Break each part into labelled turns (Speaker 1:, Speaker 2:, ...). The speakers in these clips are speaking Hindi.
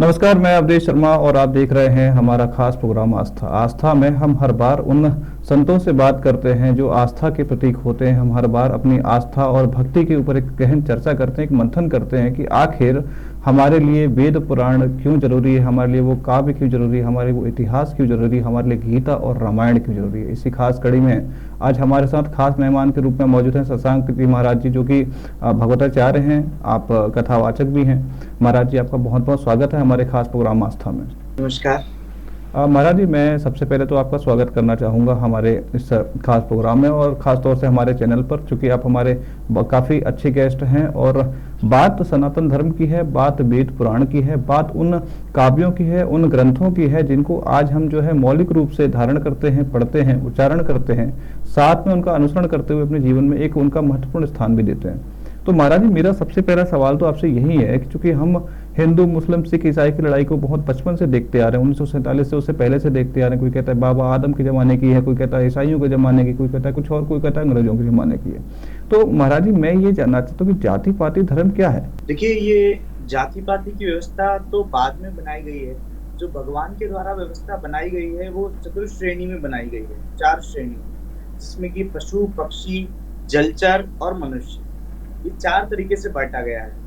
Speaker 1: नमस्कार, मैं अवधेश शर्मा और आप देख रहे हैं हमारा खास प्रोग्राम आस्था। आस्था में हम हर बार उन संतों से बात करते हैं जो आस्था के प्रतीक होते हैं। हम हर बार अपनी आस्था और भक्ति के ऊपर एक गहन चर्चा करते हैं, एक मंथन करते हैं कि आखिर हमारे लिए वेद पुराण क्यों जरूरी है, हमारे लिए वो काव्य क्यों जरूरी है, हमारे वो इतिहास क्यों जरूरी है, हमारे लिए गीता और रामायण क्यों जरूरी है। इसी खास कड़ी में आज हमारे साथ खास मेहमान के रूप में मौजूद हैं शशांक जी महाराज जी, जो कि भगवताचार्य हैं, आप कथावाचक भी हैं। महाराज जी, आपका बहुत बहुत स्वागत है हमारे खास प्रोग्राम आस्था में।
Speaker 2: नमस्कार।
Speaker 1: महाराज जी, मैं सबसे पहले तो आपका स्वागत करना चाहूँगा हमारे इस खास प्रोग्राम में और ख़ास तौर से हमारे चैनल पर, चूँकि आप हमारे काफ़ी अच्छे गेस्ट हैं और बात सनातन धर्म की है, बात वेद पुराण की है, बात उन काव्यों की है, उन ग्रंथों की है जिनको आज हम जो है मौलिक रूप से धारण करते हैं, पढ़ते हैं, उच्चारण करते हैं, साथ में उनका अनुसरण करते हुए अपने जीवन में एक उनका महत्वपूर्ण स्थान भी देते हैं। तो महाराज जी, मेरा सबसे पहला सवाल तो आपसे यही है कि चूंकि हम हिंदू मुस्लिम सिख ईसाई की लड़ाई को बहुत बचपन से देखते आ रहे हैं, 1947 से उससे पहले से देखते आ रहे हैं। कोई कहता है बाबा आदम के ज़माने की है, कोई कहता है ईसाइयों के ज़माने की, कोई कहता है कुछ और, कोई कहता है अंग्रेजों के ज़माने की है। तो महाराज जी, मैं ये जानना चाहता हूँ कि जाति पाति धर्म क्या है?
Speaker 2: देखिए, ये जाति पाति की व्यवस्था तो बाद में बनाई गई है। जो भगवान के द्वारा व्यवस्था बनाई गई है वो चतुर्श्रेणी में बनाई गई है, 4 श्रेणी में, जिसमें कि पशु, पक्षी, जलचर और मनुष्य, ये 4 तरीके से बांटा गया है।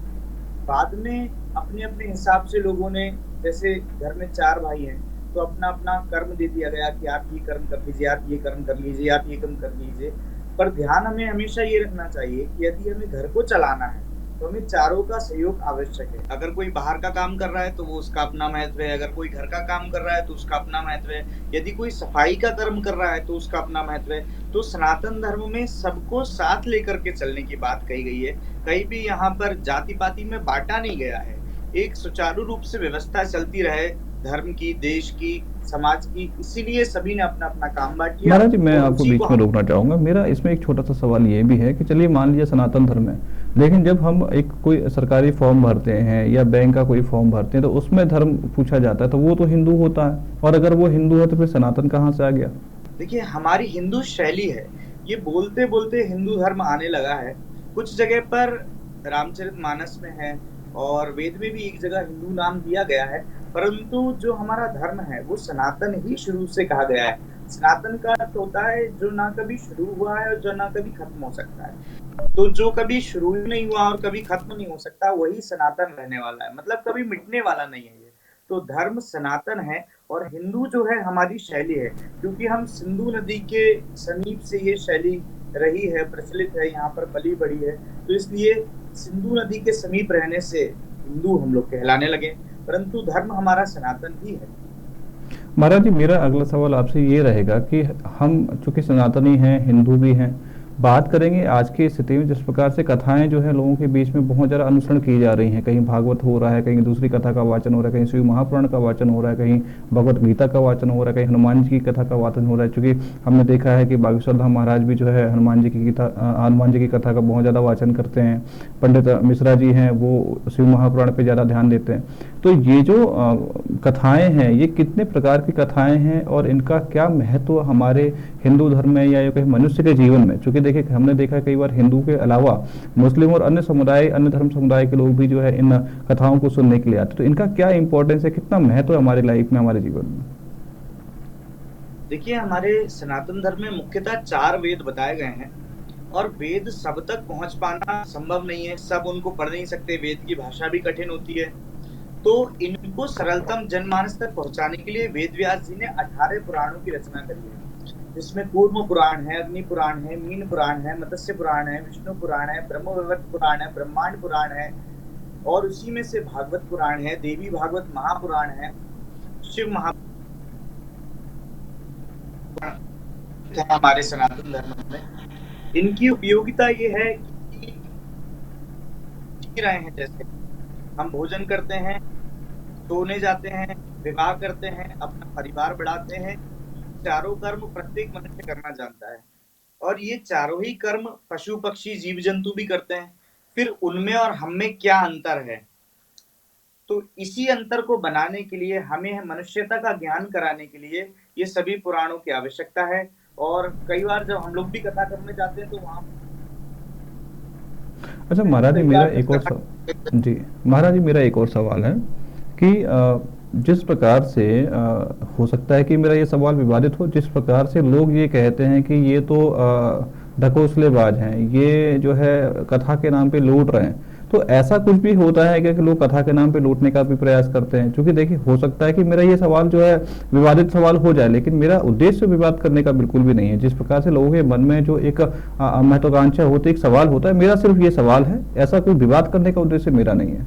Speaker 2: बाद में अपने अपने हिसाब से लोगों ने, जैसे घर में 4 भाई हैं तो अपना अपना कर्म दे दिया गया कि आप ये कर्म कर लीजिए, आप ये कर्म कर लीजिए, आप ये कर्म कर लीजिए। पर ध्यान हमें हमेशा ये रखना चाहिए कि यदि हमें घर को चलाना है तो हमें चारों का सहयोग आवश्यक है। अगर कोई बाहर का काम कर रहा है तो वो उसका अपना महत्व है, अगर कोई घर का काम कर रहा है तो उसका अपना महत्व है, यदि कोई सफाई का कर्म कर रहा है तो उसका अपना महत्व है। तो सनातन धर्म में सबको साथ लेकर के चलने की बात कही गई है। कहीं भी यहाँ पर जाति पाति में बांटा नहीं गया है। एक सुचारू रूप से व्यवस्था चलती रहे, धर्म की, देश की, समाज की, इसीलिए सभी ने अपना अपना काम बांट लिया
Speaker 1: महाराज जी, मैं
Speaker 2: और
Speaker 1: आपको
Speaker 2: उसी
Speaker 1: बीच
Speaker 2: को
Speaker 1: में
Speaker 2: हम।
Speaker 1: रोकना चाहूंगा। मेरा इसमें एक छोटा सा सवाल ये भी है कि चलिए मान लीजिए सनातन धर्म है, लेकिन जब हम एक कोई सरकारी फॉर्म भरते हैं या बैंक का कोई फॉर्म भरते हैं तो उसमें धर्म पूछा जाता है, तो वो तो हिंदू होता है, और अगर वो हिंदू है तो फिर सनातन कहाँ से आ गया?
Speaker 2: देखिए, हमारी हिंदू शैली है, ये बोलते बोलते हिंदू धर्म आने लगा है। कुछ जगह पर रामचरितमानस में है और वेद में भी एक जगह हिंदू नाम दिया गया है, परंतु जो हमारा धर्म है वो सनातन ही शुरू से कहा गया है। सनातन का अर्थ होता है जो ना कभी शुरू हुआ है और जो ना कभी खत्म हो सकता है। तो जो कभी शुरू ही नहीं हुआ और कभी खत्म नहीं हो सकता, वही सनातन रहने वाला है, मतलब कभी मिटने वाला नहीं है ये। तो धर्म सनातन है और हिंदू जो है हमारी शैली है, क्योंकि हम सिंधु नदी के समीप से ये शैली रही है, प्रचलित है, यहाँ पर पली बड़ी है, तो इसलिए सिंधु नदी के समीप रहने से हिंदू हम लोग कहलाने लगे, परंतु धर्म हमारा सनातन ही है।
Speaker 1: महाराज जी, मेरा अगला सवाल आपसे ये रहेगा कि हम चूंकि सनातनी हैं, हिंदू भी हैं, बात करेंगे आज की स्थिति में जिस प्रकार से कथाएं जो है लोगों के बीच में बहुत ज़्यादा अनुसरण की जा रही हैं। कहीं भागवत हो रहा है, कहीं दूसरी कथा का वाचन हो रहा है, कहीं शिव महापुराण का वाचन हो रहा है, कहीं भगवत गीता का वाचन हो रहा है, कहीं हनुमान जी की कथा का वाचन हो रहा है। चूंकि हमने देखा है कि बागेश्वर धाम महाराज भी जो है हनुमान जी की कथा का बहुत ज़्यादा वाचन करते हैं। पंडित मिश्रा जी हैं, वो शिव महापुराण पर ज़्यादा ध्यान देते हैं। तो ये जो कथाएं हैं, ये कितने प्रकार की कथाएं हैं और इनका क्या महत्व हमारे हिंदू धर्म में या कहीं मनुष्य के जीवन में? क्योंकि देखिए, हमने देखा कई बार हिंदू के अलावा मुस्लिम और अन्य समुदाय, अन्य धर्म समुदाय के लोग भी जो है इन कथाओं को सुनने के लिए आते, तो इनका क्या इंपॉर्टेंस है, कितना महत्व है हमारी लाइफ में, हमारे जीवन में?
Speaker 2: देखिए, हमारे सनातन धर्म में मुख्यतः 4 वेद बताए गए हैं और वेद सब तक पहुंच पाना संभव नहीं है, सब उनको पढ़ नहीं सकते, वेद की भाषा भी कठिन होती है। तो इनको सरलतम जनमानस तक पहुंचाने के लिए वेद व्यास जी ने 18 पुराणों की रचना करी है, जिसमें कूर्म पुराण है, अग्नि पुराण है, मीन पुराण है, मत्स्य पुराण है, विष्णु पुराण है, ब्रह्मवैवर्त पुराण है, ब्रह्मांड पुराण है, और उसी में से भागवत पुराण है, देवी भागवत महापुराण है, शिव महापुराण है हमारे सनातन धर्म में। इनकी उपयोगिता ये है कि जी रहे हैं, जैसे हम भोजन करते हैं, सोने जाते हैं, विवाह करते हैं, अपना परिवार बढ़ाते हैं, चारों कर्म प्रत्येक मनुष्य करना जानता है और ये चारों ही कर्म पशु पक्षी जीव जंतु भी करते हैं। फिर उनमें और हम में क्या अंतर है, तो इसी अंतर को बनाने के लिए, हमें मनुष्यता का ज्ञान कराने के लिए ये सभी पुराणों की आवश्यकता है। और कई बार जब हम लोग भी कथा करने जाते हैं तो वहां
Speaker 1: अच्छा महाराज जी,
Speaker 2: कई
Speaker 1: मेरा
Speaker 2: बार जब
Speaker 1: एक और
Speaker 2: कथा
Speaker 1: जी महाराज जी, मेरा एक और सवाल है कि जिस प्रकार से हो सकता है कि मेरा ये सवाल विवादित हो, जिस प्रकार से लोग ये कहते हैं कि ये तो ढकोसलेबाज हैं, ये जो है कथा के नाम पे लूट रहे हैं, तो ऐसा कुछ भी होता है क्या कि लोग कथा के नाम पे लूटने का भी प्रयास करते हैं? क्योंकि देखिए, हो सकता है कि मेरा ये सवाल जो है विवादित सवाल हो जाए, लेकिन मेरा उद्देश्य विवाद करने का बिल्कुल भी नहीं है। जिस प्रकार से लोगों के मन में जो एक महत्वाकांक्षा होती है, एक सवाल होता है, मेरा सिर्फ ये सवाल है, ऐसा कोई विवाद करने का उद्देश्य मेरा नहीं है।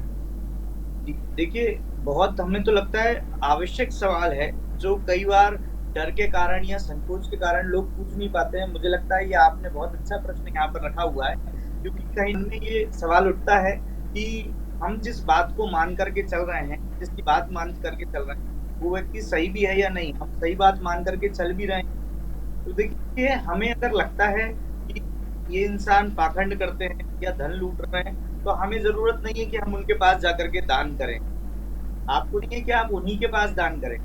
Speaker 2: देखिए, बहुत हमें तो लगता है आवश्यक सवाल है, जो कई बार डर के कारण या संकोच के कारण लोग पूछ नहीं पाते हैं। मुझे लगता है ये आपने बहुत अच्छा प्रश्न यहाँ पर रखा हुआ है, क्योंकि कहीं न कहीं ये सवाल उठता है कि हम जिस बात को मान करके चल रहे हैं, जिसकी बात मान करके चल रहे हैं, वो व्यक्ति सही भी है या नहीं? हम सही बात मान करके चल भी रहे हैं। तो देखिए, हमें अगर लगता है कि ये इंसान पाखंड करते हैं या धन लूट रहे हैं, तो हमें ज़रूरत नहीं है कि हम उनके पास जाकर के दान करें। आपको नहीं है कि आप उन्हीं के पास दान करें।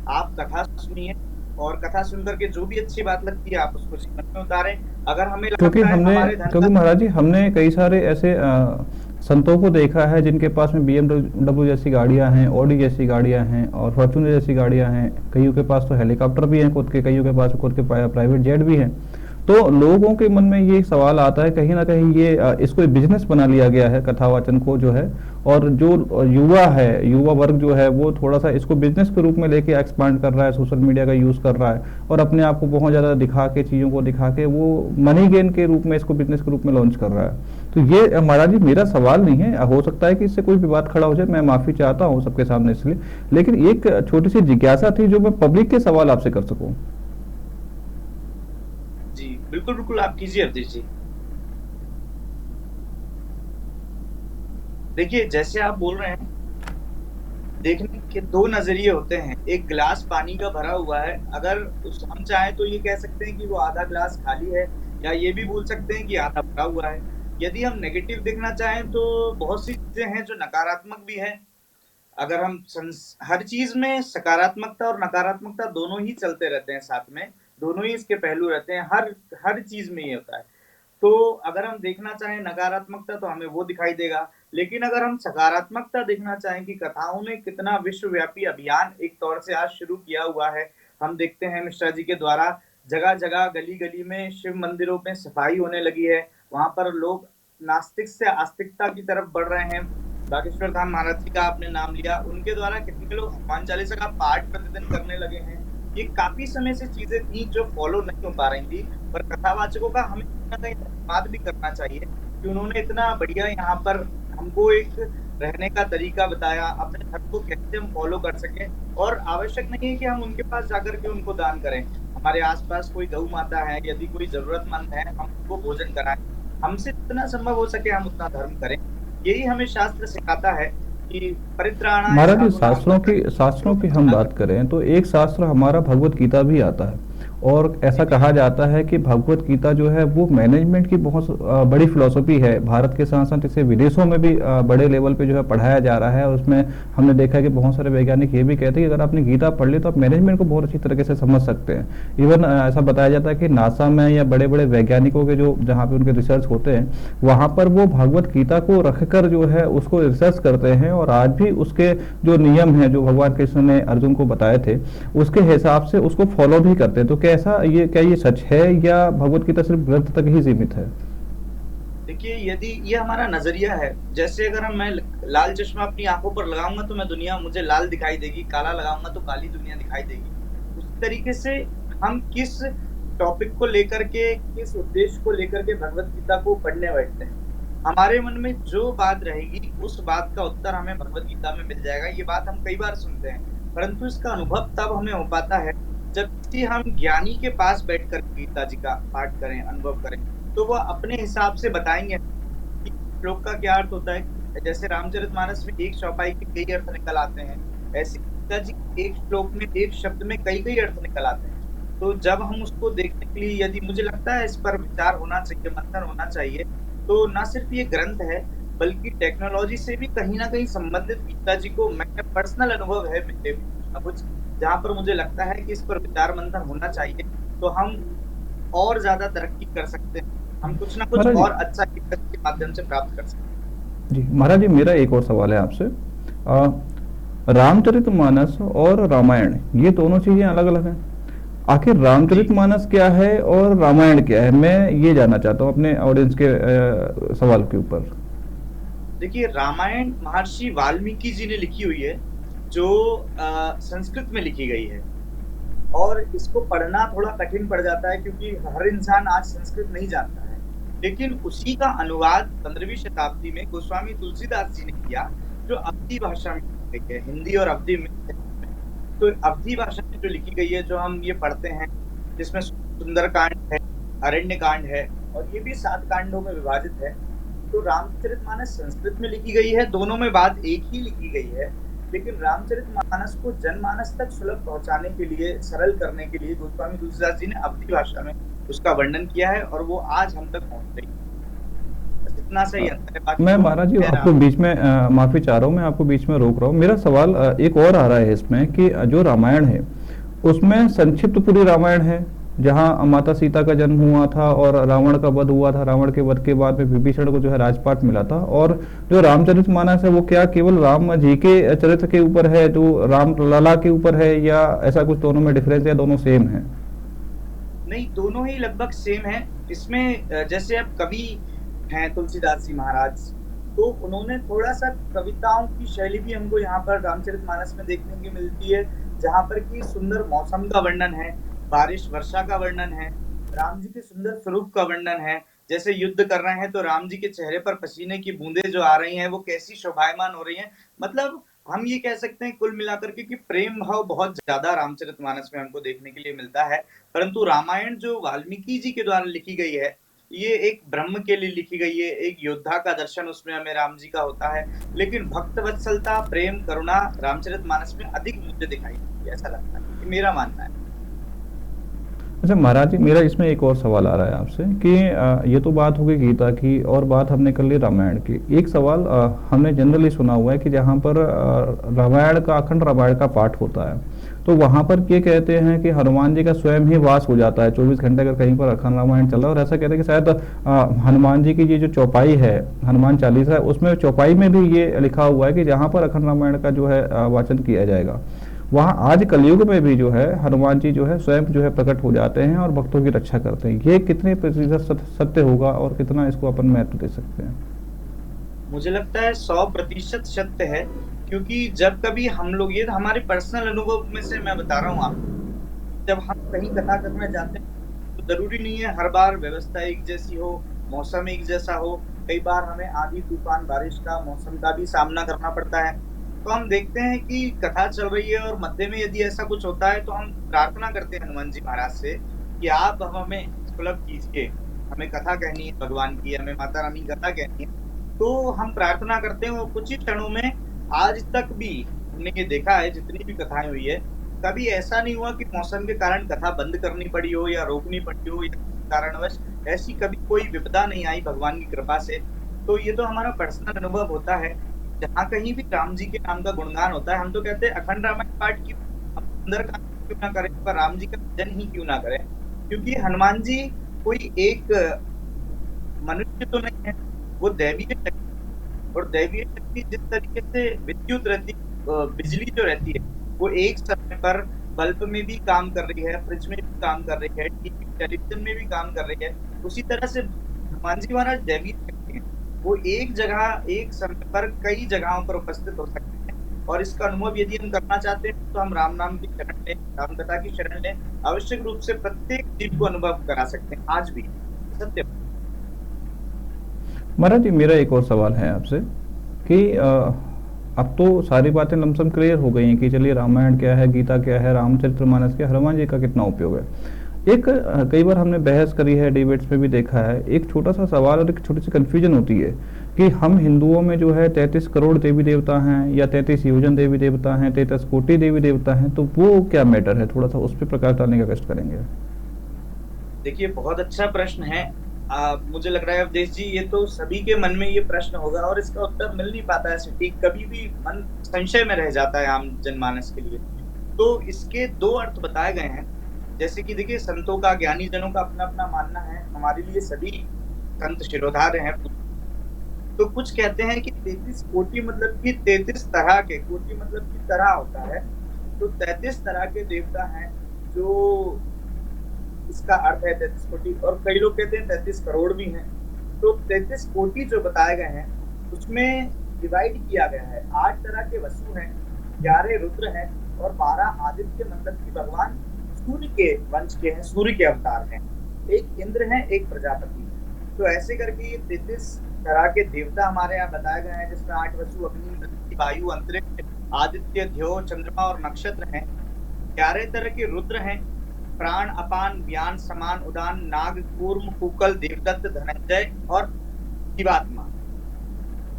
Speaker 2: आप कथा सुनिए और कथा सुन कर के जो भी अच्छी बात लगती है आप उसको जीवन में उतारें। अगर हमें
Speaker 1: क्योंकि
Speaker 2: लगता है
Speaker 1: हमने
Speaker 2: हमारे धन
Speaker 1: क्योंकि
Speaker 2: का
Speaker 1: महाराज जी, हमने कई सारे ऐसे संतों को देखा है जिनके पास में BMW जैसी गाड़ियां हैं, ऑडी जैसी गाड़ियां हैं और फॉर्च्यूनर जैसी गाड़ियां हैं। कईयों के पास तो हेलीकॉप्टर भी हैं खुद के, कईयों के पास खुद के प्राइवेट जेट भी हैं। तो लोगों के मन में ये सवाल आता है, कहीं ना कहीं ये इसको बिजनेस बना लिया गया है कथावाचन को जो है। और जो युवा है, युवा वर्ग जो है, वो थोड़ा सा इसको बिजनेस के रूप में लेके एक्सपांड कर रहा है, सोशल मीडिया का यूज़ कर रहा है और अपने आप को बहुत ज़्यादा दिखा के, चीज़ों को दिखा के वो मनी गेन के रूप में इसको बिजनेस के रूप में लॉन्च कर रहा है। तो ये महाराज जी मेरा सवाल नहीं है, हो सकता है कि इससे कोई विवाद खड़ा हो जाए, मैं माफ़ी चाहता हूँ सबके सामने इसलिए, लेकिन एक छोटी सी जिज्ञासा थी जो मैं पब्लिक के सवाल आपसे कर सकूँ।
Speaker 2: जी, बिल्कुल, बिल्कुल आप कीजिए अवधेश जी। देखिए, जैसे आप बोल रहे हैं, देखने के 2 नज़रिए होते हैं। एक गिलास पानी का भरा हुआ है, अगर उस हम चाहें तो ये कह सकते हैं कि वो आधा गिलास खाली है, या ये भी बोल सकते हैं कि आधा भरा हुआ है। यदि हम नेगेटिव देखना चाहें तो बहुत सी चीज़ें हैं जो नकारात्मक भी हैं। अगर हम हर चीज में सकारात्मकता और नकारात्मकता दोनों ही चलते रहते हैं साथ में, दोनों ही इसके पहलू रहते हैं, हर हर चीज में ये होता है। तो अगर हम देखना चाहें नकारात्मकता तो हमें वो दिखाई देगा, लेकिन अगर हम सकारात्मकता देखना चाहें कि कथाओं ने कितना विश्वव्यापी अभियान एक तौर से आज शुरू किया हुआ है। हम देखते हैं मिश्रा जी के द्वारा जगह जगह गली गली में शिव मंदिरों में सफाई होने लगी है, वहां पर लोग नास्तिक से आस्तिकता की तरफ बढ़ रहे हैं। बागेश्वर धाम महाराज जी का आपने नाम लिया, उनके द्वारा कितने लोग हनुमान चालीसा का पाठ प्रतिदिन करने लगे हैं। ये काफी समय से चीजें थी जो फॉलो नहीं हो पा रही थी, पर कथावाचकों का हमें कहीं न कहीं धन्यवाद भी करना चाहिए कि उन्होंने इतना बढ़िया यहाँ पर हमको एक रहने का तरीका बताया, अपने धर्म को कैसे हम फॉलो कर सकें। और आवश्यक नहीं है कि हम उनके पास जाकर के उनको दान करें। हमारे आसपास कोई गौ माता है, यदि कोई जरूरतमंद है, हम उनको भोजन कराएं। हमसे जितना संभव हो सके हम उतना धर्म करें। यही हमें शास्त्र सिखाता है कि परित्राणाय
Speaker 1: महाराज जी,
Speaker 2: साधूनां
Speaker 1: शास्त्रों की हम बात करें तो एक शास्त्र हमारा भगवत गीता भी आता है, और ऐसा कहा जाता है कि भगवत गीता जो है वो मैनेजमेंट की बहुत बड़ी फिलॉसफी है। भारत के साथ साथ इसे विदेशों में भी बड़े लेवल पे जो है पढ़ाया जा रहा है। और उसमें हमने देखा है कि बहुत सारे वैज्ञानिक ये भी कहते हैं कि अगर आपने गीता पढ़ ली तो आप मैनेजमेंट को बहुत अच्छी तरीके से समझ सकते हैं। इवन ऐसा बताया जाता है कि नासा में या बड़े बड़े वैज्ञानिकों के जो जहाँ पे उनके रिसर्च होते हैं, वहाँ पर वो भगवत गीता को रखकर जो है उसको रिसर्च करते हैं, और आज भी उसके जो नियम हैं जो भगवान कृष्ण ने अर्जुन को बताए थे उसके हिसाब से उसको फॉलो भी करते हैं। तो क्या ये सच है या भगवत गीता सिर्फ ग्रंथ तक ही सीमित है?
Speaker 2: देखिए, यदि ये हमारा नजरिया है, जैसे अगर मैं लाल चश्मा अपनी आंखों पर लगाऊंगा तो मैं दुनिया मुझे लाल दिखाई देगी, काला लगाऊंगा तो काली दुनिया दिखाई देगी। उस तरीके से हम किस टॉपिक को लेकर के, किस उद्देश्य को लेकर के भगवत गीता को पढ़ने बैठते हैं, हमारे मन में जो बात रहेगी उस बात का उत्तर हमें भगवत गीता में मिल जाएगा। ये बात हम कई बार सुनते हैं, परंतु इसका अनुभव तब हमें हो पाता है जब किसी हम ज्ञानी के पास बैठकर गीता जी का पाठ करें, अनुभव करें, तो वह अपने हिसाब से बताएंगे कि श्लोक का क्या अर्थ होता है। जैसे रामचरितमानस में एक चौपाई के कई अर्थ निकल आते हैं, ऐसे गीता जी एक श्लोक में, एक शब्द में कई कई अर्थ निकल आते हैं। तो जब हम उसको देखने के लिए, यदि मुझे लगता है इस पर विचार होना चाहिए, मंथन होना चाहिए, तो ना सिर्फ ये ग्रंथ है बल्कि टेक्नोलॉजी से भी कहीं ना कहीं संबंधित गीता जी को, मैं पर्सनल अनुभव है मेरे कुछ, जहाँ पर मुझे लगता है कि इस पर विचार मंथन होना चाहिए, तो हम और ज्यादा तरक्की कर सकते हैं, हम कुछ ना कुछ और अच्छा के माध्यम से प्राप्त कर सकते हैं।
Speaker 1: जी महाराज जी, मेरा एक और सवाल है आपसे। रामचरितमानस और रामायण ये दोनों चीजें अलग अलग हैं। आखिर
Speaker 2: जी,
Speaker 1: रामचरितमानस क्या है और रामायण क्या है, मैं ये जानना चाहता हूँ अपने ऑडियंस के सवाल के ऊपर।
Speaker 2: देखिए रामायण महर्षि वाल्मीकि जी ने लिखी हुई है, जो संस्कृत में लिखी गई है। और इसको पढ़ना थोड़ा कठिन पड़ जाता है क्योंकि हर इंसान आज संस्कृत नहीं जानता है। लेकिन उसी का अनुवाद 15वीं शताब्दी में गोस्वामी तुलसीदास जी ने किया, जो अवधी भाषा में लिखी गई है, हिंदी और अवधी में। तो अवधी भाषा में जो लिखी गई है, जो हम ये पढ़ते हैं, जिसमें सुंदरकांड है, अरण्य कांड है, और ये भी 7 कांडों में विभाजित है। तो रामचरितमानस संस्कृत में लिखी गई है, दोनों में बात एक ही लिखी गई है। लेकिन रामचरितमानस को जनमानस तक सुलभ पहुंचाने के लिए, सरल करने के लिए गोस्वामी तुलसीदास जी ने अवधी भाषा में उसका वर्णन किया है, और वो आज हम तक पहुंच रही है। बस इतना सा ही अंतर है, बाकी
Speaker 1: मैं
Speaker 2: दोनों
Speaker 1: महाराज जी
Speaker 2: है
Speaker 1: आपको
Speaker 2: राम।
Speaker 1: बीच में माफी चाह रहा हूँ, मैं आपको बीच में रोक रहा हूँ। मेरा सवाल एक और आ रहा है इसमें कि जो रामायण है उसमें संक्षिप्त पूरी रामायण है, जहाँ माता सीता का जन्म हुआ था और रावण का वध हुआ था, रावण के वध के बाद में विभीषण को जो है राजपाट मिला था। और जो रामचरितमानस है वो क्या केवल राम जी के चरित्र के ऊपर है, जो राम लला के ऊपर है, या ऐसा कुछ दोनों में डिफरेंस है या दोनों सेम है?
Speaker 2: नहीं, दोनों ही लगभग सेम है। इसमें जैसे अब कवि हैं तुलसीदास जी महाराज, तो उन्होंने थोड़ा सा कविताओं की शैली भी हमको यहाँ पर रामचरितमानस में देखने की मिलती है, जहाँ पर कि सुंदर मौसम का वर्णन है, बारिश वर्षा का वर्णन है, राम जी के सुंदर स्वरूप का वर्णन है। जैसे युद्ध कर रहे हैं तो राम जी के चेहरे पर पसीने की बूंदें जो आ रही हैं, वो कैसी शोभायमान हो रही हैं। मतलब हम ये कह सकते हैं कुल मिलाकर के कि प्रेम भाव बहुत ज्यादा रामचरितमानस में हमको देखने के लिए मिलता है। परंतु रामायण जो वाल्मीकि जी के द्वारा लिखी गई है, ये एक ब्रह्म के लिए लिखी गई है, एक योद्धा का दर्शन उसमें हमें राम जी का होता है। लेकिन भक्त वत्सलता, प्रेम, करुणा रामचरितमानस में अधिक मुझे दिखाई देती है, ऐसा लगता है, ये मेरा मानना है।
Speaker 1: अच्छा महाराज जी, मेरा इसमें एक और सवाल आ रहा है आपसे कि ये तो बात हो गई गीता की और बात हमने कर ली रामायण की। एक सवाल हमने जनरली सुना हुआ है कि जहाँ पर रामायण का, अखंड रामायण का पाठ होता है, तो वहाँ पर ये कहते हैं कि हनुमान जी का स्वयं ही वास हो जाता है 24 घंटे अगर कहीं पर अखंड रामायण चल रहा है। और ऐसा कहते हैं कि शायद हनुमान जी की ये जो चौपाई है, हनुमान चालीसा है, उसमें चौपाई में भी ये लिखा हुआ है कि जहाँ पर अखंड रामायण का जो है वाचन किया जाएगा, वहाँ आज कलयुग में भी जो है हनुमान जी जो है स्वयं जो है प्रकट हो जाते हैं और भक्तों की रक्षा करते हैं। ये कितने प्रतिशत सत्य होगा और कितना इसको अपन महत्व दे सकते हैं?
Speaker 2: मुझे लगता है 100% सत्य है, क्योंकि जब कभी हम लोग, ये हमारे पर्सनल अनुभव में से मैं बता रहा हूँ आपको, जब हम कहीं कथा करने जाते हैं तो जरूरी नहीं है हर बार व्यवस्था एक जैसी हो, मौसम एक जैसा हो। कई बार हमें आंधी तूफान बारिश का, मौसम का भी सामना करना पड़ता है। तो हम देखते हैं कि कथा चल रही है और मध्य में यदि ऐसा कुछ होता है तो हम प्रार्थना करते हैं हनुमान जी महाराज से कि आप हमें सुलभ कीजिए, हमें कथा कहनी है भगवान की, हमें माता रानी की कथा कहनी है। तो हम प्रार्थना करते हैं, और कुछ ही क्षणों में, आज तक भी हमने ये देखा है जितनी भी कथाएं हुई है, कभी ऐसा नहीं हुआ कि मौसम के कारण कथा बंद करनी पड़ी हो या रोकनी पड़ी हो, या कारणवश ऐसी कभी कोई विपदा नहीं आई भगवान की कृपा से। तो ये तो हमारा पर्सनल अनुभव होता है। जहाँ कहीं भी राम जी के नाम का गुणगान होता है, हम तो कहते हैं अखंड रामायण पाठ की, हम सुंदर कांड क्यों ना करें, पर राम जी का भजन ही क्यों ना करें। क्योंकि हनुमान जी कोई एक मनुष्य तो नहीं है, वो दैवीय शक्ति। और दैवीय शक्ति जिस तरीके से विद्युत रहती, बिजली जो रहती है, वो एक समय पर बल्ब में भी काम कर रही है, फ्रिज में भी काम कर रही है, टीवी टेलीविजन में भी काम कर रही है, उसी तरह से हनुमान जी महाराज दैवीय शक्ति है। वो एक जगह, एक समय पर कई जगहों पर उपस्थित हो सकते हैं। और इसका अनुभव यदि हम करना चाहते हैं तो हम राम नाम की शरण लें, राम कथा की शरण लें। आवश्यक रूप से प्रत्येक चीज को अनुभव करा सकते हैं आज भी, सत्य।
Speaker 1: महाराज जी, मेरा एक और सवाल है आपसे कि अब तो सारी बातें लमसम क्लियर हो गई हैं कि चलिए रामायण क्या है, गीता क्या है, रामचरितमानस क्या है, हनुमान जी का कितना उपयोग है। एक कई बार हमने बहस करी है, डिबेट्स में भी देखा है, एक छोटा सा सवाल और एक छोटी सी कंफ्यूजन होती है कि हम हिंदुओं में जो है 33 करोड़ देवी देवता हैं या 33 योजन देवी देवता हैं, 33 कोटि देवी देवता हैं, तो वो क्या मैटर है? थोड़ा सा उस पर प्रकाश डालने का कष्ट करेंगे।
Speaker 2: देखिए, बहुत अच्छा प्रश्न है। मुझे लग रहा है अवधेश जी, ये तो सभी के मन में ये प्रश्न होगा और इसका उत्तर मिल नहीं पाता है सटीक, कभी भी मन संशय में रह जाता है आम जनमानस के लिए। तो इसके 2 अर्थ बताए गए हैं। जैसे कि देखिए, संतों का, ज्ञानी जनों का अपना अपना मानना है, हमारे लिए सभी संत शिरोधार्य हैं। तो कुछ कहते हैं कि 33 कोटि मतलब कि 33 तरह के, कोटि मतलब कि तरह होता है, तो 33 तरह के देवता हैं, जो इसका अर्थ है 33 कोटि। और कई लोग कहते हैं 33 करोड़ भी हैं। तो 33 कोटि जो बताए गए हैं उसमें डिवाइड किया गया है। 8 तरह के वसु हैं, 11 रुद्र हैं और 12 आदित्य मतलब कि भगवान सूर्य के वंश के हैं, सूर्य के अवतार हैं। एक इंद्र है, एक प्रजापति है। तो ऐसे करके ये 33 तरह के देवता हमारे यहाँ बताए गए हैं, जिसमें 8 वसु, अग्नि, पृथ्वी, वायु, अंतरिक्ष, आदित्य, ध्यो, चंद्रमा और नक्षत्र हैं। 11 तरह के रुद्र हैं, प्राण, अपान, व्यान, समान, उदान, नाग, कूर्म, कुकल, देवदत्त, धनंजय और जीवात्मा।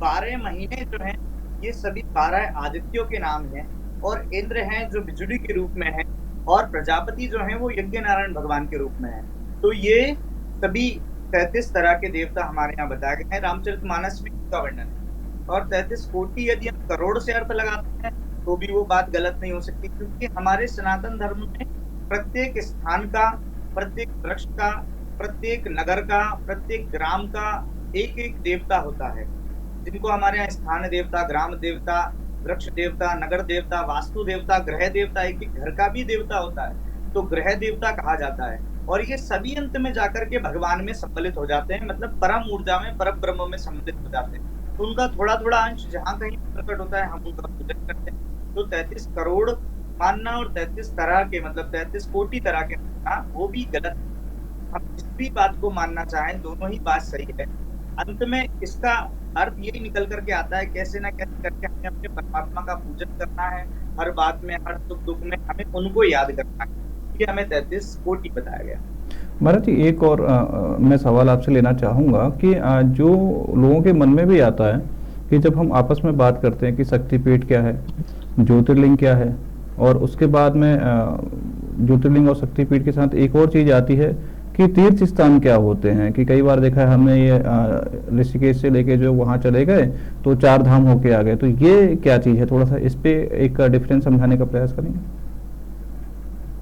Speaker 2: 12 महीने जो हैं ये सभी 12 आदित्यों के नाम हैं। और इंद्र हैं जो बिजुली के रूप में है, और प्रजापति जो हैं वो यज्ञ नारायण भगवान के रूप में है। तो ये सभी 33 तरह के देवता हमारे यहाँ बताए गए हैं। रामचरितमानस में इसका वर्णन है। और 33 कोटि यदि हम करोड़ से अर्थ लगाते हैं तो भी वो बात गलत नहीं हो सकती, क्योंकि हमारे सनातन धर्म में प्रत्येक स्थान का, प्रत्येक वृक्ष का, प्रत्येक नगर का, प्रत्येक ग्राम का एक एक देवता होता है, जिनको हमारे यहाँ स्थान देवता, ग्राम देवता, वृक्ष देवता, नगर देवता, वास्तु देवता, ग्रह देवता, एक एक घर का भी देवता होता है, तो ग्रह देवता कहा जाता है। और ये सभी अंत में जाकर के भगवान में सम्मिलित हो जाते हैं, मतलब परम ऊर्जा में, परम ब्रह्म में सम्मिलित हो जाते हैं। तो उनका थोड़ा थोड़ा अंश जहाँ कहीं प्रकट होता है हम उनका पूजन करते हैं। तो 33 करोड़ मानना और 33 तरह के मतलब 33 कोटि तरह के मानना वो भी गलत है। हम जिस भी बात को मानना चाहें दोनों ही बात सही है। अंत में इसका अर्थ यही निकल करके आता है, कैसे ना कैसे करके हमें अपने परमात्मा का पूजन करना है। हर बात में, हर सुख दुख में हमें उनको याद करना है। ये हमें 33 कोटि बताया गया।
Speaker 1: महाराज जी एक और मैं सवाल आपसे लेना चाहूँगा कि जो लोगों के मन में भी आता है कि जब हम आपस में बात करते हैं कि शक्तिपीठ क्या है, ज्योतिर्लिंग क्या है, और उसके बाद में ज्योतिर्लिंग और शक्तिपीठ के साथ एक और चीज़ आती है कि तीर्थ स्थान क्या होते हैं। कि कई बार देखा है हमने ये ऋषिकेश से लेके जो वहाँ चले गए तो 4 धाम होके आ गए, तो ये क्या चीज़ है, थोड़ा सा इस पे एक डिफरेंस समझाने का प्रयास करेंगे।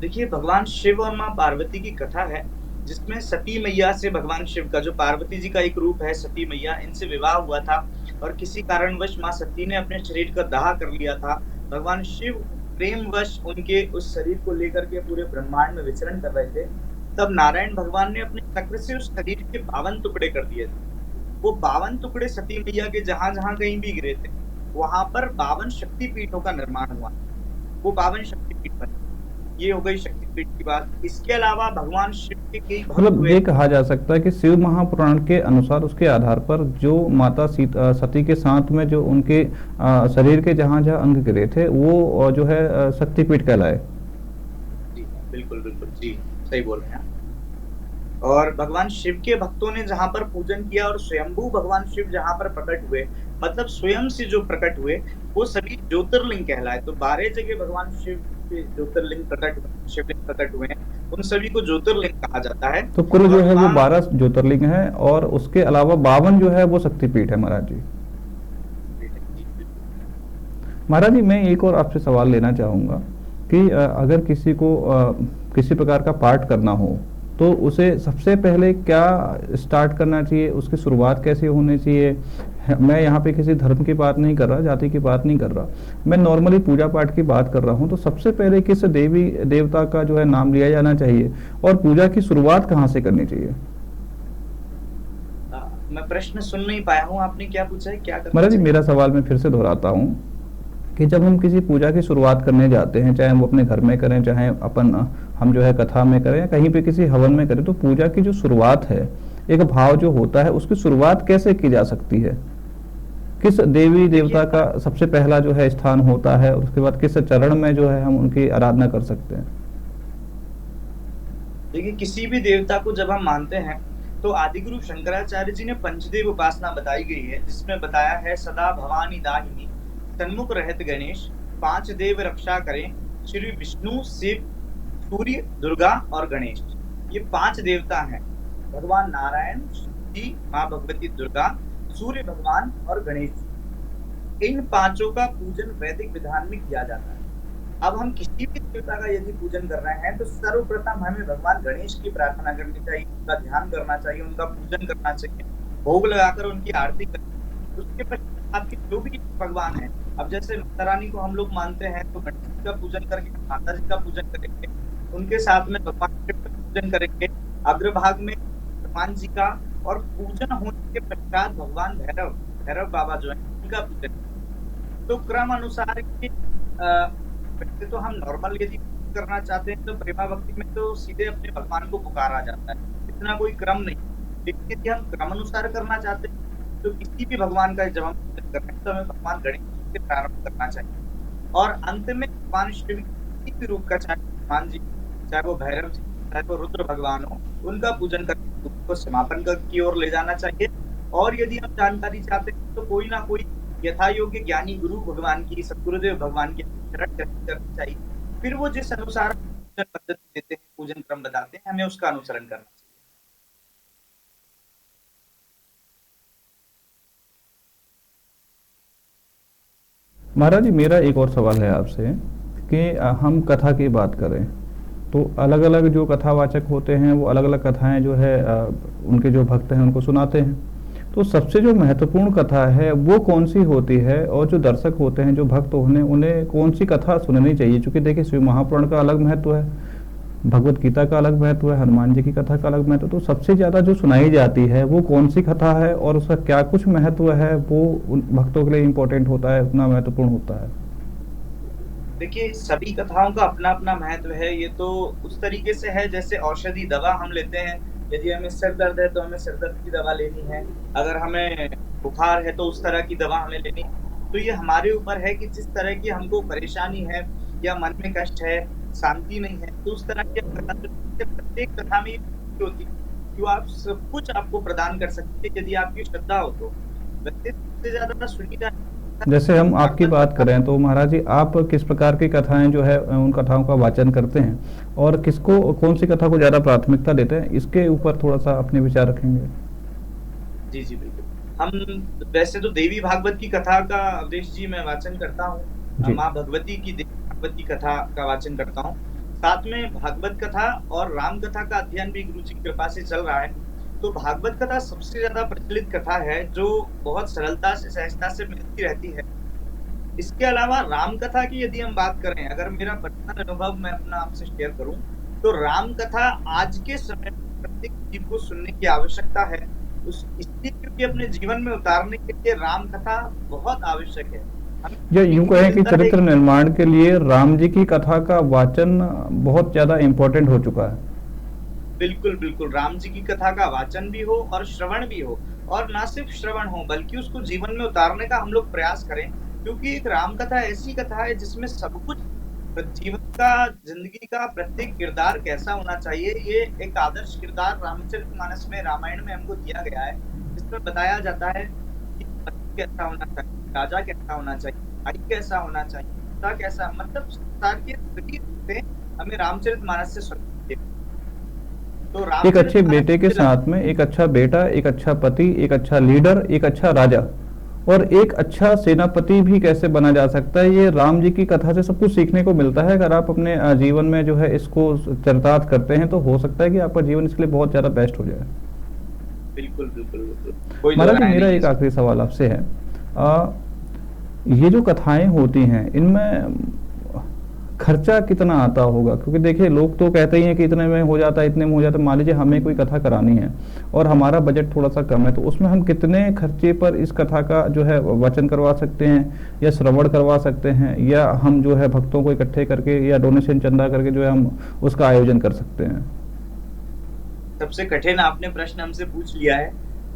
Speaker 2: देखिए, भगवान शिव और माँ पार्वती की कथा है, जिसमें सती मैया से भगवान शिव का, जो पार्वती जी का एक रूप है सती मैया, इनसे विवाह हुआ था और किसी कारणवश माँ सती ने अपने शरीर का दाह कर लिया था। भगवान शिव प्रेमवश उनके उस शरीर को लेकर के पूरे ब्रह्मांड में विचरण कर रहे थे। तब नारायण भगवान ने अपने चक्र से उस शरीर के 52 टुकड़े कर दिए थे। वो 52 टुकड़े सती मैया के जहां जहां कहीं भी गिरे थे, वहां पर 52 शक्तिपीठों का निर्माण हुआ। वो 52 शक्तिपीठ बने। ये हो गई शक्तिपीठ की बात। इसके अलावा भगवान शिव के कई भक्त
Speaker 1: मतलब
Speaker 2: हुए।
Speaker 1: ये कहा जा सकता है कि शिव महापुराण के अनुसार उसके आधार पर जो माता सती के साथ में जो उनके शरीर के जहाँ जहाँ अंग गिरे थे वो जो है शक्तिपीठ कहलाए।
Speaker 2: जी बिल्कुल बिल्कुल, जी सही बोल रहे हैं। और भगवान शिव के भक्तों ने जहां पर पूजन किया और स्वयंभू भगवान शिव जहां पर प्रकट हुए, मतलब स्वयं से जो प्रकट हुए, वो सभी ज्योतिर्लिंग कहलाए। तो 12 जगह भगवान शिव के ज्योतिर्लिंग प्रकट, शिवलिंग प्रकट हुए हैं, उन सभी को ज्योतिर्लिंग कहा जाता है।
Speaker 1: तो कुल जो है वो
Speaker 2: माँ
Speaker 1: 12 ज्योतिर्लिंग है और उसके अलावा 52 जो है वो शक्तिपीठ है महाराज जी। महाराज जी मैं एक और आपसे सवाल लेना चाहूँगा कि अगर किसी को किसी प्रकार का पाठ करना हो तो उसे सबसे पहले क्या स्टार्ट करना चाहिए, उसकी शुरुआत कैसे होनी चाहिए। मैं यहाँ पे किसी धर्म की बात नहीं कर रहा, जाति की बात नहीं कर रहा, मैं नॉर्मली पूजा पाठ की बात कर रहा हूँ। तो सबसे पहले किस देवी देवता का जो है नाम लिया जाना चाहिए और पूजा की शुरुआत कहाँ से करनी चाहिए।
Speaker 2: मैं प्रश्न सुन नहीं पाया हूँ, आपने क्या पूछा है, क्या करना
Speaker 1: महाराज जी
Speaker 2: चाहिए?
Speaker 1: मेरा सवाल मैं फिर से दोहराता हूँ कि जब हम किसी पूजा की शुरुआत करने जाते हैं, चाहे वो अपने घर में करें, चाहे अपन हम जो है कथा में करें या कहीं पे किसी हवन में करें, तो पूजा की जो शुरुआत है, एक भाव जो होता है, उसकी शुरुआत कैसे की जा सकती है। किस देवी देवता का सबसे पहला जो है स्थान होता है और उसके बाद किस चरण में जो है हम उनकी आराधना कर सकते हैं।
Speaker 2: देखिए, किसी भी देवता को जब हम मानते हैं तो आदिगुरु शंकराचार्य जी ने पंचदेव उपासना बताई गई है, जिसमें बताया है सदा भवानी दाहिनी सन्मुख रहत गणेश, 5 देव रक्षा करें, श्री विष्णु, शिव, सूर्य, दुर्गा और गणेश। ये 5 देवता हैं, भगवान नारायण जी, माँ भगवती दुर्गा, सूर्य भगवान और गणेश जी। इन 5 का पूजन वैदिक विधान में किया जाता है। अब हम किसी भी देवता का यदि पूजन कर रहे हैं तो सर्वप्रथम हमें भगवान गणेश की प्रार्थना करनी चाहिए, उनका ध्यान करना चाहिए, उनका पूजन करना चाहिए, भोग लगाकर उनकी आरती करनी। उसके पश्चात आपके जो भी भगवान है, अब जैसे माता रानी को हम लोग मानते हैं तो गणेश जी का पूजन करके माता जी का पूजन करेंगे, उनके साथ में भगवान शिव का पूजन करेंगे, अग्रभाग में हनुमान जी का, और पूजन होने के पश्चात भगवान भैरव भैरव बाबा जो है उनका पूजन। तो क्रम अनुसार ये वैसे तो हम नॉर्मल यदि करना चाहते हैं तो प्रेमा भक्ति में तो सीधे अपने भगवान को पुकारा जाता है, इतना कोई क्रम नहीं। लेकिन यदि हम क्रमानुसार करना चाहते हैं तो किसी भी भगवान का जब हम पूजन कर रहे हैं तो हमें भगवान गणेश जी से प्रारंभ करना चाहिए, और अंत में भगवान शिव किसी भी रूप का, चाहे हनुमान जी, चाहे वो भैरव जी, चाहे वो रुद्र भगवान हो, उनका पूजन करके उसको समापन की ओर ले जाना चाहिए। और यदि हम जानकारी चाहते हैं तो कोई ना कोई यथा योग्य ज्ञानी गुरु भगवान की, सतगुरुदेव भगवान की शरण करनी चाहिए। फिर वो जिस अनुसार पूजन पद्धति देते हैं, पूजन क्रम बताते हैं, हमें उसका अनुसरण करना चाहिए।
Speaker 1: महाराज जी, मेरा एक और सवाल है आपसे कि हम कथा की बात करें तो अलग अलग जो कथावाचक होते हैं वो अलग अलग कथाएं जो है उनके जो भक्त हैं उनको सुनाते हैं। तो सबसे जो महत्वपूर्ण कथा है वो कौन सी होती है, और जो दर्शक होते हैं, जो भक्त उन्हें कौन सी कथा सुननी चाहिए? क्योंकि देखिए, शिव महापुराण का अलग महत्व है, भगवत गीता का अलग महत्व है, हनुमान जी की कथा का अलग महत्व है। तो सबसे ज्यादा जो सुनाई जाती है वो कौन सी कथा है, और उसका क्या कुछ महत्व है, वो उन भक्तों के लिए इम्पोर्टेंट होता है, उतना महत्वपूर्ण होता है?
Speaker 2: देखिए, सभी कथाओं का अपना अपना महत्व है। ये तो उस तरीके से है जैसे औषधि दवा हम लेते हैं, यदि हमें सिर दर्द है तो हमें सिर दर्द की दवा लेनी है, अगर हमें बुखार है तो उस तरह की दवा हमें लेनी है। तो ये हमारे ऊपर है कि जिस तरह की हमको परेशानी है या मन में कष्ट है, शांति नहीं है, तो उस तरह की कथा प्रत्येक कथा में होती है जो आप सब कुछ आपको प्रदान कर सकते हैं यदि आपकी श्रद्धा हो तो। वैसे सबसे ज्यादा सुविधा
Speaker 1: जैसे हम आपकी बात करें तो महाराज जी, आप किस प्रकार की कथाएं जो है उन कथाओं का वाचन करते हैं, और किसको, कौन सी कथा को ज्यादा प्राथमिकता देते हैं, इसके ऊपर थोड़ा सा अपने विचार रखेंगे?
Speaker 2: जी, जी, बिल्कुल। हम वैसे तो देवी भागवत की कथा का अवधेश जी मैं वाचन करता हूँ,
Speaker 1: जी।
Speaker 2: माँ भगवती की देवी भागवत की कथा का वाचन करता हूँ। साथ में भागवत कथा और राम कथा का अध्ययन भी गुरु जी की कृपा से चल रहा है। तो भागवत कथा सबसे ज्यादा प्रचलित कथा है जो बहुत सरलता से, सहजता से मिलती रहती है। इसके अलावा राम कथा की यदि हम बात करें, अगर मेरा पर्सनल अनुभव मैं अपना आपसे शेयर करूं, तो राम कथा आज के समय में प्रत्येक जीव को सुनने की आवश्यकता है। इसलिए क्योंकि अपने जीवन में उतारने के लिए राम कथा बहुत आवश्यक है।
Speaker 1: या यूं कहें कि चरित्र निर्माण के लिए राम जी की कथा का वाचन बहुत ज्यादा इम्पोर्टेंट हो चुका है।
Speaker 2: बिल्कुल, बिल्कुल। राम जी की कथा का वाचन भी हो और श्रवण भी हो, और ना सिर्फ श्रवण हो बल्कि उसको जीवन में उतारने का हम लोग प्रयास करें, क्योंकि एक राम कथा ऐसी कथा है जिसमें सब कुछ, जीवन का, जिंदगी का प्रत्येक किरदार कैसा होना चाहिए, ये एक आदर्श किरदार रामचरितमानस में, रामायण में हमको दिया गया है, जिसमें बताया जाता है कि पति कैसा होना चाहिए, राजा कैसा होना चाहिए, भाई कैसा होना चाहिए, पिता कैसा, मतलब संसार के सभी रिश्ते हमें रामचरितमानस से सुनने तो
Speaker 1: एक अच्छे बेटे के
Speaker 2: रामचरितमानस
Speaker 1: साथ में एक अच्छा बेटा, एक अच्छा पति, एक अच्छा लीडर, एक अच्छा राजा और एक अच्छा सेनापति भी कैसे बना जा सकता है, ये राम जी की कथा से सब कुछ सीखने को मिलता है। अगर आप अपने जीवन में जो है इसको चरितार्थ करते हैं तो हो सकता है कि आपका जीवन इसके लिए बहुत ज्यादा बेस्ट हो जाए।
Speaker 2: बिल्कुल, बिल्कुल, बिल्कुल।
Speaker 1: महाराज जी, मेरा एक आखिरी सवाल आपसे है, ये जो कथाएं होती हैं इनमें खर्चा कितना आता होगा? क्योंकि देखिए, लोग तो कहते ही हैं कि इतने में हो जाता है, इतने में हो जाता है। मान लीजिए हमें कोई कथा करानी है और हमारा बजट थोड़ा सा कम है, तो उसमें हम कितने खर्चे पर इस कथा का जो है वचन करवा सकते हैं या श्रवण करवा सकते हैं, या हम जो है भक्तों को इकट्ठे करके या डोनेशन चंदा करके जो है हम उसका आयोजन कर सकते हैं?
Speaker 2: सबसे कठिन आपने प्रश्न हमसे पूछ लिया है।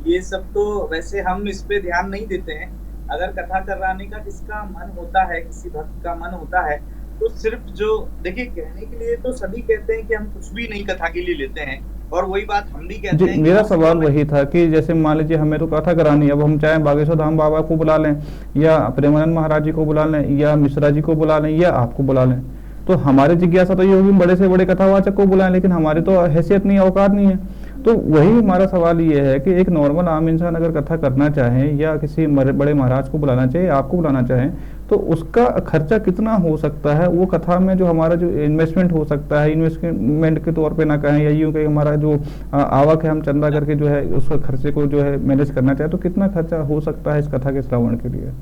Speaker 2: ये सब तो वैसे हम इस पे ध्यान नहीं देते हैं। अगर कथा कराने का किसका मन होता है, किसी भक्त का मन होता है, तो सिर्फ जो, देखिए, कहने के लिए तो सभी कहते हैं कि हम कुछ भी नहीं कथा के लिए लेते हैं, और वही बात हम भी कहते हैं।
Speaker 1: मेरा सवाल वही था कि जैसे मान लीजिए हमें तो कथा करानी है, अब हम चाहे बागेश्वर धाम बाबा को बुला लें या प्रेमानंद महाराज जी को बुला लें या मिश्रा जी को बुला लें या आपको बुला लें, तो हमारी जिज्ञासा तो ये होगी बड़े से बड़े कथावाचक को बुलाएं, लेकिन हमारी तो हैसियत नहीं, औकात नहीं है। तो वही हमारा सवाल ये है कि एक नॉर्मल आम इंसान अगर कथा करना चाहे या किसी बड़े महाराज को बुलाना चाहे, आपको बुलाना चाहे, तो उसका खर्चा कितना हो सकता है, वो कथा में जो हमारा जो इन्वेस्टमेंट हो सकता है, इन्वेस्टमेंट के तौर पे ना कहें, या यूँ कहें हमारा जो आवक है, हम चंदा करके जो है उस खर्चे को जो है मैनेज करना चाहे, तो कितना खर्चा हो सकता है इस कथा के श्रवण के लिए?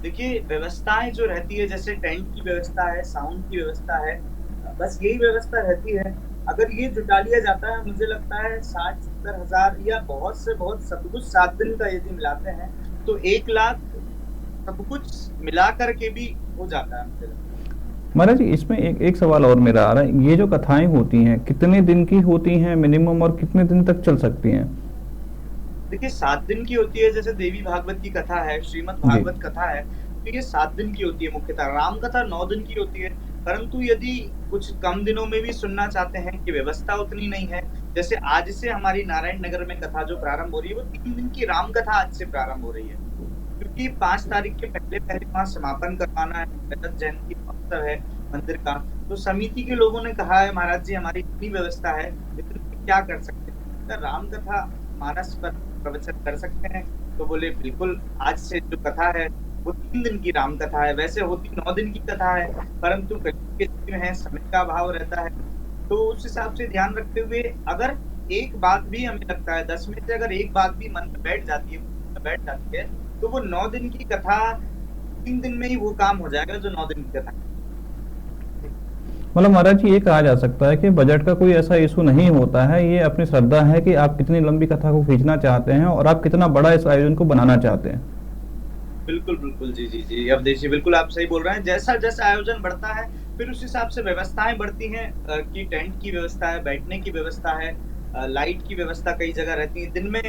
Speaker 2: देखिए, व्यवस्थाएं जो रहती है, जैसे टेंट की व्यवस्था है, साउंड की व्यवस्था है, बस यही व्यवस्था रहती है। अगर ये जुटा लिया जाता है, मुझे लगता है 60-70 हजार, या बहुत से बहुत सब कुछ 7 दिन का यदि मिलाते हैं तो 1 लाख सब कुछ मिला करके भी हो जाता है, मुझे लगता है।
Speaker 1: महाराज जी, इसमें एक सवाल और मेरा आ रहा है, ये जो कथाएं होती हैं कितने दिन की होती हैं मिनिमम, और कितने दिन तक चल सकती हैं?
Speaker 2: देखिए, 7 दिन की होती है, जैसे देवी भागवत की कथा है, श्रीमद्
Speaker 1: जी।
Speaker 2: भागवत कथा है, तो ये 7 दिन की होती है मुख्यतः। राम कथा 9 दिन की होती है, परंतु यदि कुछ कम दिनों में भी सुनना चाहते हैं कि व्यवस्था उतनी नहीं है, जैसे आज से हमारी नारायण नगर में कथा जो प्रारंभ हो रही है, वो 3 दिन की राम कथा आज से प्रारंभ हो रही है, क्योंकि 5 तारीख के पहले पहले वहाँ समापन करवाना है, रजत जयंती महोत्सव है मंदिर का। तो समिति के लोगों ने कहा है, महाराज जी हमारी इतनी व्यवस्था है, लेकिन क्या कर सकते हैं, तो राम कथा मानस पर प्रवचन कर सकते हैं। तो बोले बिल्कुल, आज से जो कथा है वो 3 दिन की राम कथा है, वैसे होती 9 दिन की कथा है, परंतु कलयुग के युग में है, समय का अभाव रहता है, तो उस हिसाब से ध्यान रखते हुए अगर एक बात भी हमें लगता है 10 में से अगर एक बात भी मन में बैठ जाती है, बैठ जाती है, तो वो 9 दिन की कथा 3 दिन में ही वो काम हो जाएगा जो 9 दिन की कथा है।
Speaker 1: मतलब महाराज जी, ये कहा जा सकता है कि बजट का कोई ऐसा इशू नहीं होता है, ये अपनी श्रद्धा है कि आप कितनी लंबी कथा को खींचना चाहते हैं और आप कितना बड़ा इस आयोजन को बनाना चाहते हैं।
Speaker 2: बिल्कुल बिल्कुल, जी जी जी, अब देखिए बिल्कुल आप सही बोल रहे हैं। जैसा जैसा आयोजन बढ़ता है फिर उस हिसाब से व्यवस्थाएं बढ़ती हैं, कि टेंट की व्यवस्था है, बैठने की व्यवस्था है, लाइट की व्यवस्था कई जगह रहती है। दिन में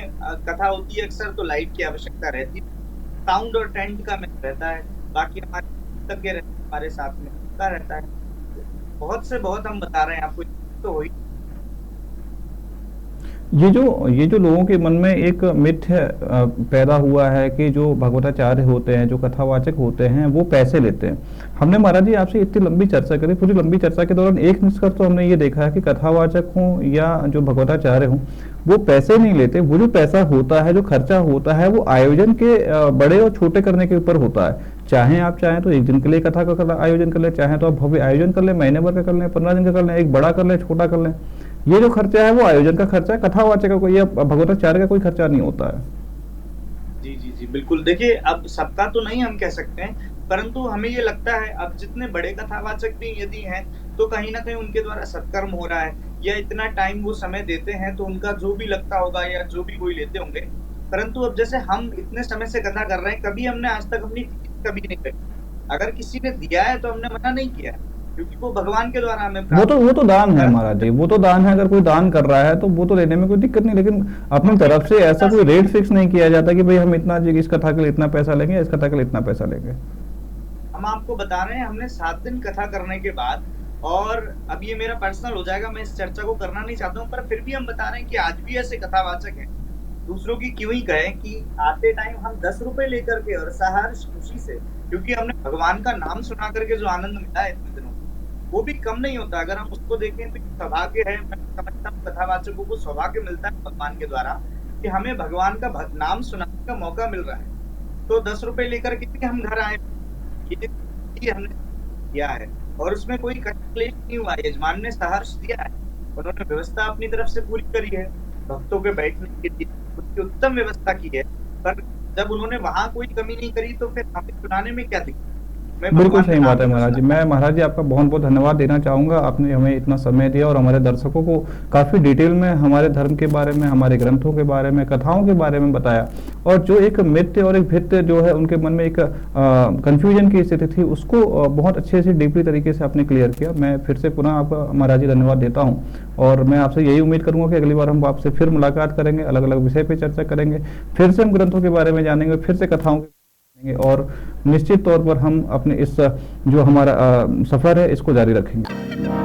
Speaker 2: कथा होती है अक्सर, तो लाइट की आवश्यकता रहती है। साउंड और टेंट का मैच रहता है, बाकी हमारे तज्ञ रहते हैं, हमारे साथ में उनका रहता है। बहुत से बहुत हम बता रहे हैं आपको, तो हो ही।
Speaker 1: ये जो लोगों के मन में एक मिथ्य पैदा हुआ है कि जो भगवताचार्य होते हैं, जो कथावाचक होते हैं, वो पैसे लेते हैं। हमने महाराज जी आपसे इतनी लंबी चर्चा करी, पूरी लंबी चर्चा के दौरान एक निष्कर्ष तो हमने ये देखा है कि कथावाचक हों या जो भगवताचार्य हों, वो पैसे नहीं लेते। वो जो पैसा होता है, जो खर्चा होता है, वो आयोजन के बड़े और छोटे करने के ऊपर होता है। चाहे आप चाहें तो एक दिन के लिए कथा का आयोजन कर लें, चाहे तो आप भव्य आयोजन कर लें, महीने भर का कर लें, 15 दिन का कर लें, एक बड़ा कर लें, छोटा कर लें। ये जो खर्चा है वो आयोजन का खर्चा है, कथावाचक का कोई या भगवताचार्य का कोई खर्चा नहीं होता है।
Speaker 2: जी जी जी, बिल्कुल। देखिए, अब सबका तो नहीं हम कह सकते हैं, परंतु हमें ये लगता है अब जितने बड़े कथावाचक भी यदि हैं, तो कहीं ना कहीं उनके द्वारा सत्कर्म हो रहा है, या इतना टाइम वो समय देते हैं, तो उनका जो भी लगता होगा या जो भी कोई लेते होंगे। परंतु अब जैसे हम इतने समय से कथा कर रहे हैं, कभी हमने आज तक अपनी फीस कभी नहीं करी। अगर किसी ने दिया है तो हमने मना नहीं किया, क्योंकि वो भगवान के द्वारा हमें
Speaker 1: वो तो दान है महाराज जी, वो तो दान है। अगर कोई दान कर रहा है तो वो तो लेने में कोई दिक्कत नहीं, लेकिन अपनी तरफ से ऐसा कोई रेट फिक्स नहीं किया जाता कि भाई हम इतना इस कथा के लिए इतना पैसा लेंगे, इस कथा के लिए इतना पैसा लेंगे।
Speaker 2: हम आपको बता रहे हैं, हमने 7 दिन कथा करने के बाद, और अब ये मेरा पर्सनल हो जाएगा, मैं इस चर्चा को करना नहीं चाहता हूँ, पर फिर भी हम बता रहे हैं कि आज भी ऐसे कथावाचक हैं, दूसरों की क्यों ही कहें, कि आते टाइम हम 10 रुपए लेकर के और सहर्ष खुशी से, क्योंकि हमने भगवान का नाम सुना करके जो आनंद मिला है इतने दिनों, वो भी कम नहीं होता। अगर हम उसको देखें तो सौभाग्य है। मैं समझता हूँ कथावाचकों को सौभाग्य मिलता है भगवान के द्वारा, कि हमें भगवान का नाम सुनाने का मौका मिल रहा है। तो 10 रुपए लेकर के हम घर आए, ये हमने किया है, और उसमें कोई क्लेश नहीं हुआ। यजमान ने सहर्ष दिया है, उन्होंने व्यवस्था अपनी तरफ से पूरी करी है, भक्तों के बैठने के लिए उसकी उत्तम व्यवस्था की है। पर जब उन्होंने वहां कोई कमी नहीं करी, तो फिर हमें सुनाने में क्या दिक्कत?
Speaker 1: बिल्कुल सही बात है महाराज जी। मैं महाराज जी आपका बहुत बहुत धन्यवाद देना चाहूँगा, आपने हमें इतना समय दिया और हमारे दर्शकों को काफ़ी डिटेल में हमारे धर्म के बारे में, हमारे ग्रंथों के बारे में, कथाओं के बारे में बताया। और जो एक मिथ्य और एक भित्य जो है उनके मन में एक कन्फ्यूजन की स्थिति थी, उसको बहुत अच्छे से डीपली तरीके से आपने क्लियर किया। मैं फिर से पुनः आपका महाराज जी धन्यवाद देता हूँ, और मैं आपसे यही उम्मीद करूँगा कि अगली बार हम आपसे फिर मुलाकात करेंगे, अलग अलग विषय पर चर्चा करेंगे, फिर से हम ग्रंथों के बारे में जानेंगे, फिर से कथाओं और निश्चित तौर पर हम अपने इस जो हमारा सफर है इसको जारी रखेंगे।